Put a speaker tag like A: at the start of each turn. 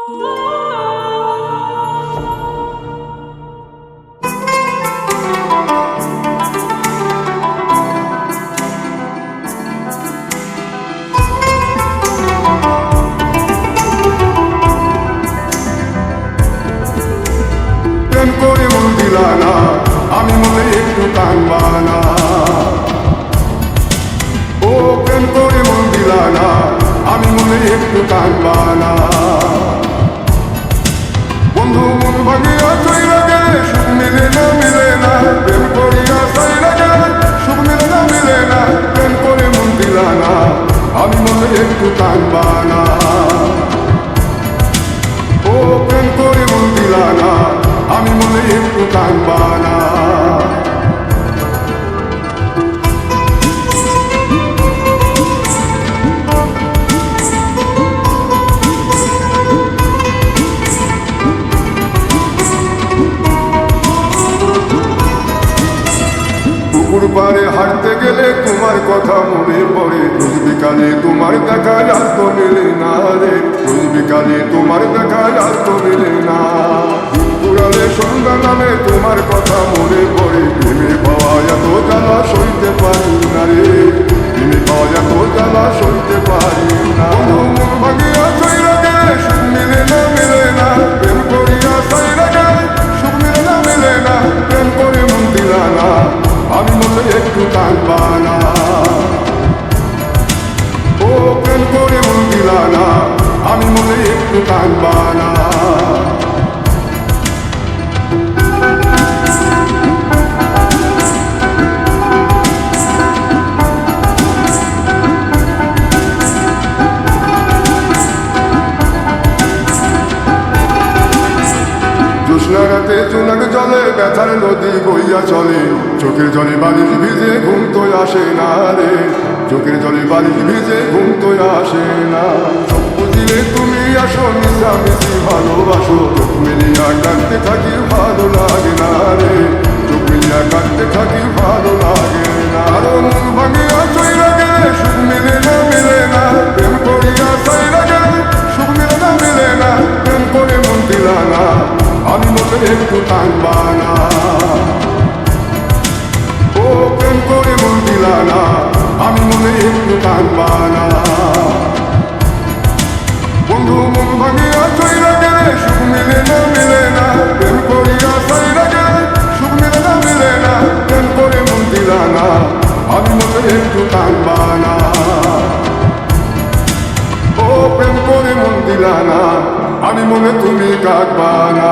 A: প্রেম করে মন দিলা না, আমি মনে একটু কানবানা। ও প্রেম করে মন দিলা না, আমি মনে একটু কানবানা। বন্ধু মন ভাঙিয়া চইলা গেলে সুখ মিলে না, মিলে না। প্রেম করিয়া চইলা গেলে সুখ মিলে না, মিলে না। প্রেম করে মন দিলা না, আমি মনে একটু কানবানা। ও প্রেম করে মন দিলা না, আমি মনে একটু কানবানা। পুকুর পাড়ে হাঁটতে গেলে তোমার কথা মনে পড়ে। রোজ বিকালে তোমার দেখা রাত তো মেলে না রে। রোজ বিকালে তোমার দেখা রাত তো মেলে না। পুরালে সন্ধ্যা নামে তোমার কথা মনে পড়ে। প্রেমে পাওয়া এত জ্বালা সইতে পারি না রে। প্রেমে পাওয়া এত জ্বালা সইতে পারি না। মন ভাঙিয়া চইরা গেলে সুখ মিলে না, মিলে না। প্রেম করিয়া চইরা গেলে সুখ মিলে না, মিলে না। প্রেম করে মন দিলা না, আমি মনে একটু কানবানা। ও প্রেম করে মন দিলা না, আমি মনে একটু কানবানা। জ্যোৎস্নারাতে চুনাক জলে ব্যথার নদী বইয়া চলে। চোখের জলে বালিশ ভিজে ঘুম তো আসে না রে। চোখের জলে বালিশ ভিজে ঘুম তো আসে না। সব বুঝিলে তুমি আসো, মিশামিশি ভালোবাসো। চোখ মিলিয়া কাঁদতে থাকি, ভালো লাগে না রে। চোখ মিলিয়া কাঁদতে থাকি, ভালো লাগে না। আরো মন ভাঙিয়া চইরা গেলে সুখ মিলে না, মিলে না। প্রেম করিয়া চইরা গেলে সুখ মিলে না, মিলে না। প্রেম করে মন দিলা না, আমি মনে একটু কানবানা। ও প্রেম করে মন দিলা না, আমি মনে একটু কানবানা। বন্ধু মন ভাঙিয়া চইরা গেলে সুখ মিলে না, মিলে না। প্রেম করিয়া চইরা গেলে সুখ মিলে না, মিলে না। প্রেম করে মন দিলা না, আমি মনে একটু কানবানা। ও প্রেম করে মন দিলা না, আমি মনে তুমি কাঁদবানা।